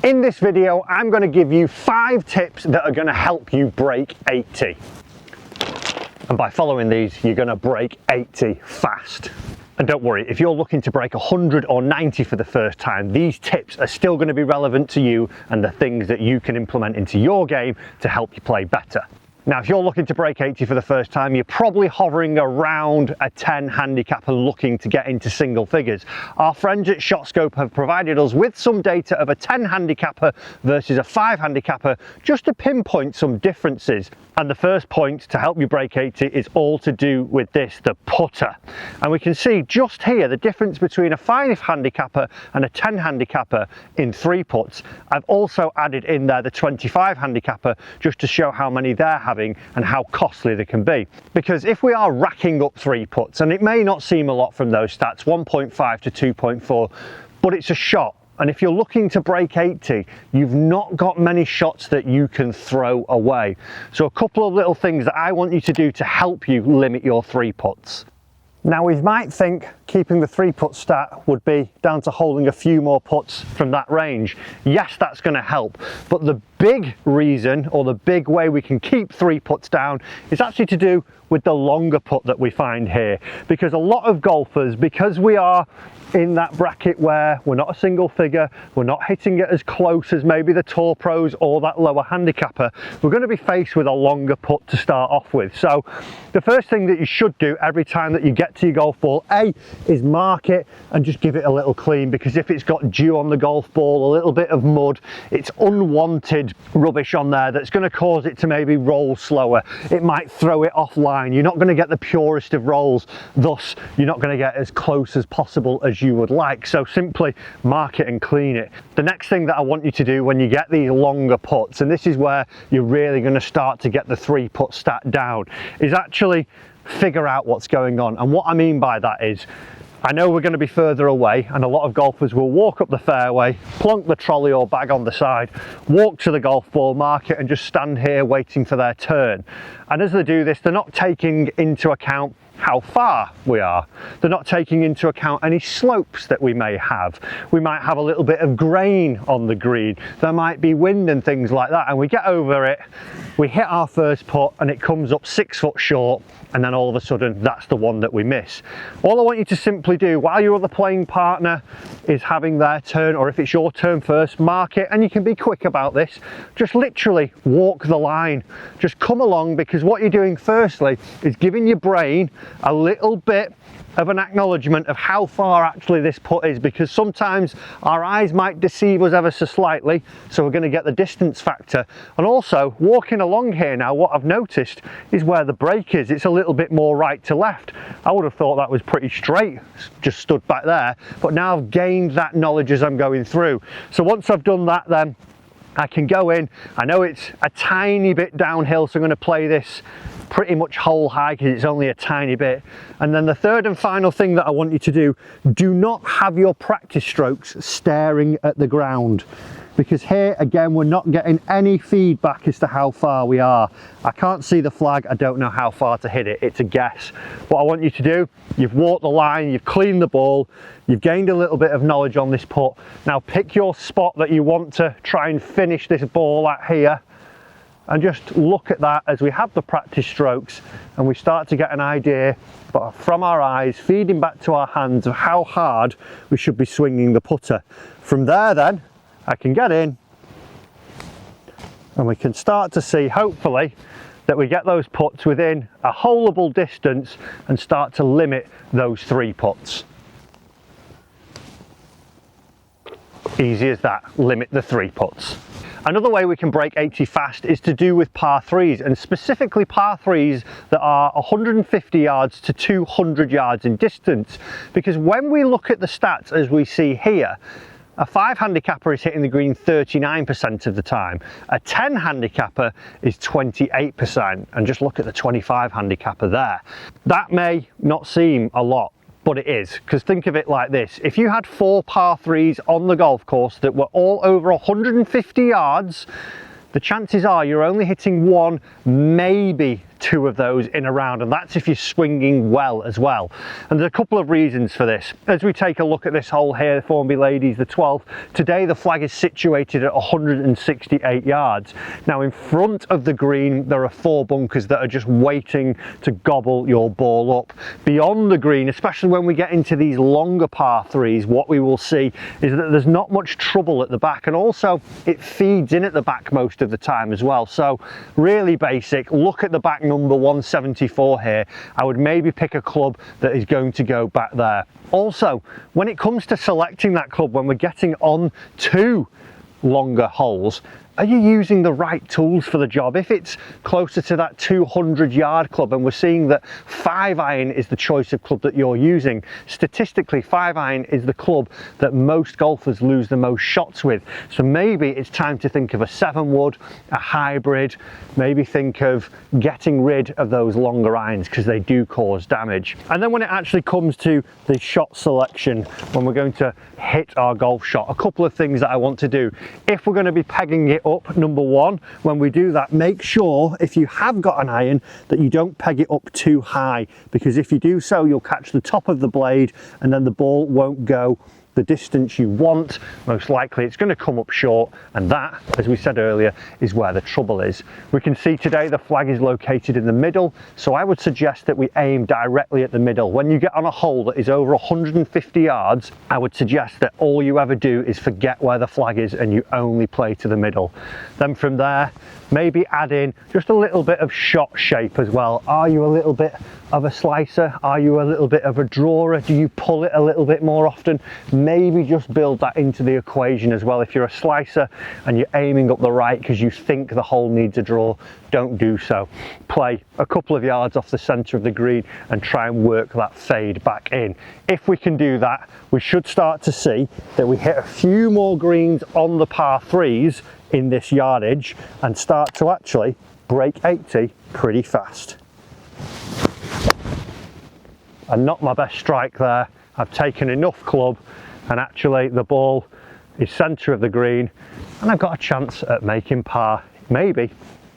In this video, I'm going to give you 5 tips that are going to help you break 80. And by following these, you're going to break 80 fast. And don't worry, if you're looking to break 100 or 90 for the first time, these tips are still going to be relevant to you and the things that you can implement into your game to help you play better. Now, if you're looking to break 80 for the first time, you're probably hovering around a 10 handicap and looking to get into single figures. Our friends at ShotScope have provided us with some data of a 10 handicapper versus a 5 handicapper just to pinpoint some differences. And the first point to help you break 80 is all to do with this, the putter. And we can see just here the difference between a 5 handicapper and a 10 handicapper in 3 putts. I've also added in there the 25 handicapper just to show how many they're having and how costly they can be. Because if we are racking up 3 putts, and it may not seem a lot from those stats, 1.5 to 2.4, but it's a shot. And if you're looking to break 80, you've not got many shots that you can throw away. So a couple of little things that I want you to do to help you limit your 3 putts. Now, we might think keeping the 3 putt stat would be down to holding a few more putts from that range. Yes, that's going to help, but the big reason, or the big way we can keep 3 putts down, is actually to do with the longer putt that we find here. Because a lot of golfers, because we are in that bracket where we're not a single figure, we're not hitting it as close as maybe the tour pros or that lower handicapper, we're going to be faced with a longer putt to start off with. So the first thing that you should do every time that you get to your golf ball, A, is mark it and just give it a little clean, because if it's got dew on the golf ball, a little bit of mud, it's unwanted rubbish on there that's going to cause it to maybe roll slower. It might throw it offline. You're not going to get the purest of rolls, thus you're not going to get as close as possible as you would like. So simply mark it and clean it. The next thing that I want you to do when you get these longer putts, and this is where you're really going to start to get the 3 putt stat down, is actually figure out what's going on. And what I mean by that is, I know we're going to be further away, and a lot of golfers will walk up the fairway, plonk the trolley or bag on the side, walk to the golf ball, mark it, and just stand here waiting for their turn. And as they do this, they're not taking into account how far we are. They're not taking into account any slopes that we may have. We might have a little bit of grain on the green. There might be wind and things like that, and we get over it, we hit our first putt and it comes up 6 foot short, and then all of a sudden that's the one that we miss. All I want you to simply do while your other playing partner is having their turn, or if it's your turn first, mark it, and you can be quick about this. Just literally walk the line. Just come along, because what you're doing firstly is giving your brain a little bit of an acknowledgement of how far actually this putt is, because sometimes our eyes might deceive us ever so slightly, so we're going to get the distance factor. And also walking along here now, what I've noticed is where the break is, it's a little bit more right to left. I would have thought that was pretty straight, just stood back there, but now I've gained that knowledge as I'm going through. So once I've done that, then I can go in. I know it's a tiny bit downhill, so I'm going to play this pretty much hole high because it's only a tiny bit. And then the third and final thing that I want you to do not have your practice strokes staring at the ground, because here again we're not getting any feedback as to how far we are. I can't see the flag, I don't know how far to hit it, it's a guess. What I want you to do, you've walked the line, you've cleaned the ball, you've gained a little bit of knowledge on this putt. Now pick your spot that you want to try and finish this ball at here, and just look at that as we have the practice strokes and we start to get an idea, but from our eyes feeding back to our hands, of how hard we should be swinging the putter. From there then I can get in and we can start to see, hopefully, that we get those putts within a holeable distance and start to limit those 3 putts. Easy as that, limit the 3 putts. Another way we can break 80 fast is to do with par 3s, and specifically par 3s that are 150 yards to 200 yards in distance. Because when we look at the stats as we see here, a 5 handicapper is hitting the green 39% of the time. A 10 handicapper is 28%. And just look at the 25 handicapper there. That may not seem a lot, but it is, because think of it like this. If you had 4 par 3s on the golf course that were all over 150 yards, the chances are you're only hitting 1, maybe 2 of those in a round, and that's if you're swinging well as well. And there's a couple of reasons for this. As we take a look at this hole here, Formby Ladies, the 12th, today the flag is situated at 168 yards. Now in front of the green there are 4 bunkers that are just waiting to gobble your ball up. Beyond the green, especially when we get into these longer par 3s, what we will see is that there's not much trouble at the back, and also it feeds in at the back most of the time as well. So really basic. Look at the back number 174 here. I would maybe pick a club that is going to go back there. Also, when it comes to selecting that club, when we're getting on to longer holes, are you using the right tools for the job? If it's closer to that 200-yard club and we're seeing that 5-iron is the choice of club that you're using, statistically 5-iron is the club that most golfers lose the most shots with. So maybe it's time to think of a 7-wood, a hybrid, maybe think of getting rid of those longer irons because they do cause damage. And then when it actually comes to the shot selection, when we're going to hit our golf shot, a couple of things that I want to do. If we're going to be pegging it up, number 1, when we do that, make sure if you have got an iron that you don't peg it up too high, because if you do so you'll catch the top of the blade and then the ball won't go the distance you want. Most likely it's going to come up short, and that, as we said earlier, is where the trouble is. We can see today the flag is located in the middle, so I would suggest that we aim directly at the middle. When you get on a hole that is over 150 yards, I would suggest that all you ever do is forget where the flag is and you only play to the middle. Then from there, maybe add in just a little bit of shot shape as well. Are you a little bit of a slicer? Are you a little bit of a drawer? Do you pull it a little bit more often? Maybe just build that into the equation as well. If you're a slicer and you're aiming up the right because you think the hole needs a draw, don't do so. Play a couple of yards off the centre of the green and try and work that fade back in. If we can do that, we should start to see that we hit a few more greens on the par 3s in this yardage and start to actually break 80 pretty fast. And not my best strike there. I've taken enough club and actually the ball is centre of the green and I've got a chance at making par, maybe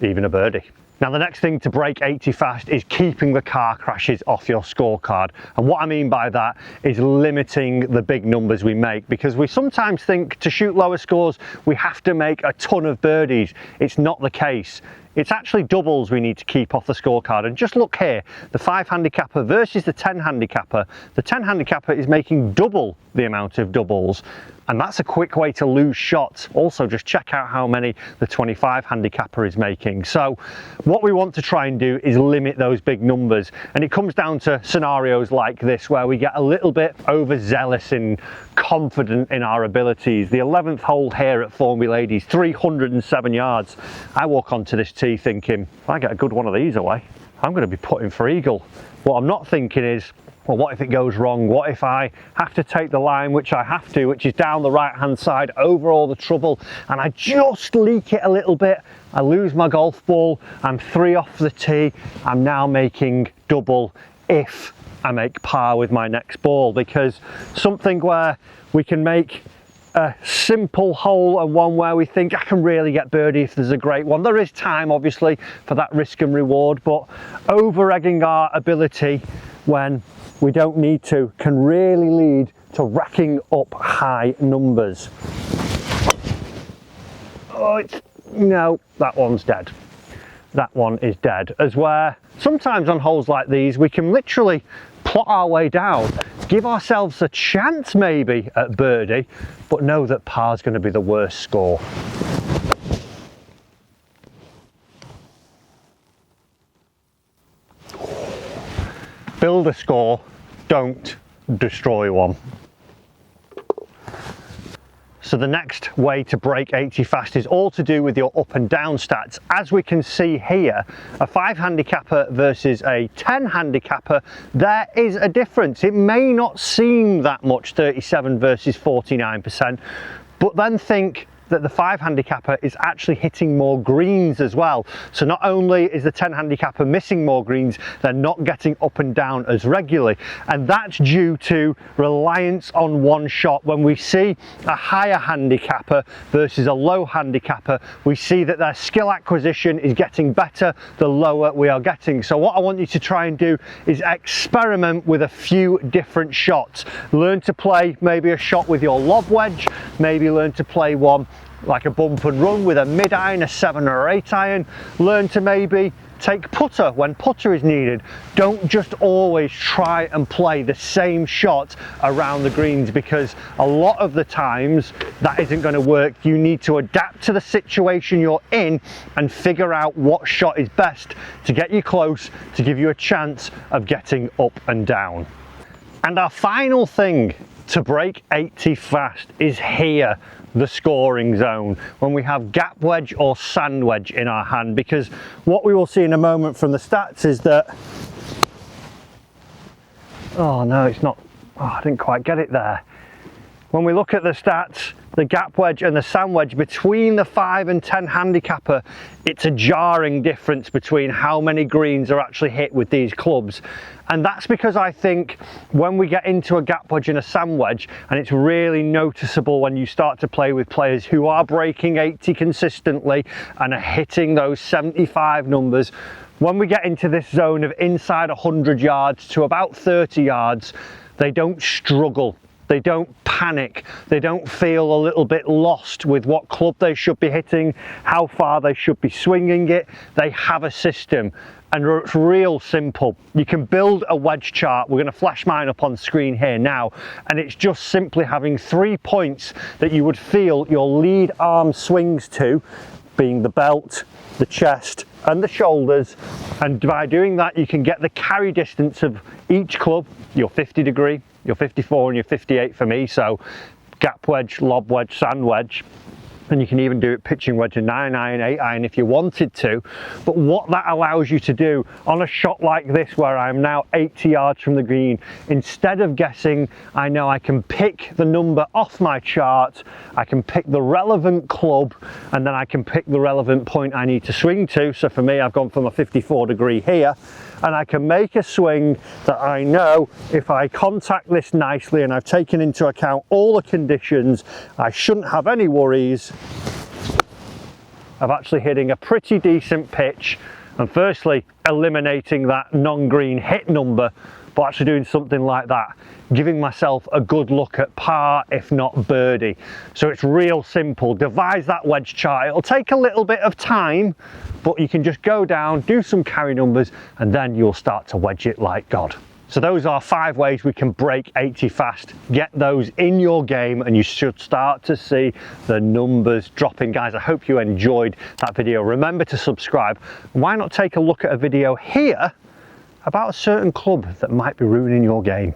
even a birdie. Now the next thing to break 80 fast is keeping the car crashes off your scorecard. And what I mean by that is limiting the big numbers we make, because we sometimes think to shoot lower scores we have to make a ton of birdies. It's not the case. It's actually doubles we need to keep off the scorecard. And just look here, the 5 handicapper versus the 10 handicapper. The 10 handicapper is making double the amount of doubles, and that's a quick way to lose shots. Also, just check out how many the 25 handicapper is making. So what we want to try and do is limit those big numbers, and it comes down to scenarios like this where we get a little bit overzealous and confident in our abilities. The 11th hole here at Formby Ladies, 307 yards. I walk onto this tee thinking, if I get a good one of these away, I'm going to be putting for eagle. What I'm not thinking is, well, what if it goes wrong? What if I have to take the line, which I have to, which is down the right hand side over all the trouble, and I just leak it a little bit, I lose my golf ball, I'm 3 off the tee, I'm now making double if I make par with my next ball. Because something where we can make a simple hole and one where we think I can really get birdie if there's a great one. There is time obviously for that risk and reward, but over-egging our ability when we don't need to can really lead to racking up high numbers. Oh, no, that one's dead. That one is dead. As where sometimes on holes like these we can literally plot our way down, give ourselves a chance maybe at birdie, but know that par's going to be the worst score. Build a score, don't destroy one. So the next way to break 80 fast is all to do with your up and down stats. As we can see here, a 5 handicapper versus a 10 handicapper, there is a difference. It may not seem that much, 37 versus 49%, but then think that the 5 handicapper is actually hitting more greens as well. So not only is the 10 handicapper missing more greens, they're not getting up and down as regularly. And that's due to reliance on one shot. When we see a higher handicapper versus a low handicapper, we see that their skill acquisition is getting better the lower we are getting. So what I want you to try and do is experiment with a few different shots. Learn to play maybe a shot with your lob wedge, maybe learn to play one like a bump and run with a mid iron, a 7 or 8 iron. Learn to maybe take putter when putter is needed. Don't just always try and play the same shot around the greens, because a lot of the times that isn't going to work. You need to adapt to the situation you're in and figure out what shot is best to get you close, to give you a chance of getting up and down. And our final thing to break 80 fast is here, the scoring zone, when we have gap wedge or sand wedge in our hand, because what we will see in a moment from the stats is that, oh no, it's not, I didn't quite get it there. When we look at the stats, the gap wedge and the sand wedge between the 5 and 10 handicapper, it's a jarring difference between how many greens are actually hit with these clubs. And that's because I think when we get into a gap wedge and a sand wedge, and it's really noticeable when you start to play with players who are breaking 80 consistently and are hitting those 75 numbers, when we get into this zone of inside 100 yards to about 30 yards, they don't struggle. They don't panic, they don't feel a little bit lost with what club they should be hitting, how far they should be swinging it. They have a system, and it's real simple. You can build a wedge chart. We're going to flash mine up on screen here now, and it's just simply having 3 points that you would feel your lead arm swings to, being the belt, the chest and the shoulders. And by doing that, you can get the carry distance of each club, your 50 degree, your 54 and your 58 for me, so gap wedge, lob wedge, sand wedge, and you can even do it pitching wedge, a 9 iron, 8 iron if you wanted to. But what that allows you to do on a shot like this, where I'm now 80 yards from the green, instead of guessing, I know I can pick the number off my chart, I can pick the relevant club, and then I can pick the relevant point I need to swing to. So for me, I've gone from a 54 degree here, and I can make a swing that I know if I contact this nicely and I've taken into account all the conditions, I shouldn't have any worries of actually hitting a pretty decent pitch, and firstly eliminating that non-green hit number, but actually doing something like that, giving myself a good look at par, if not birdie. So it's real simple. Devise that wedge chart. It'll take a little bit of time, but you can just go down, do some carry numbers, and then you'll start to wedge it like God. So those are 5 ways we can break 80 fast. Get those in your game and you should start to see the numbers dropping. Guys, I hope you enjoyed that video. Remember to subscribe. Why not take a look at a video here about a certain club that might be ruining your game?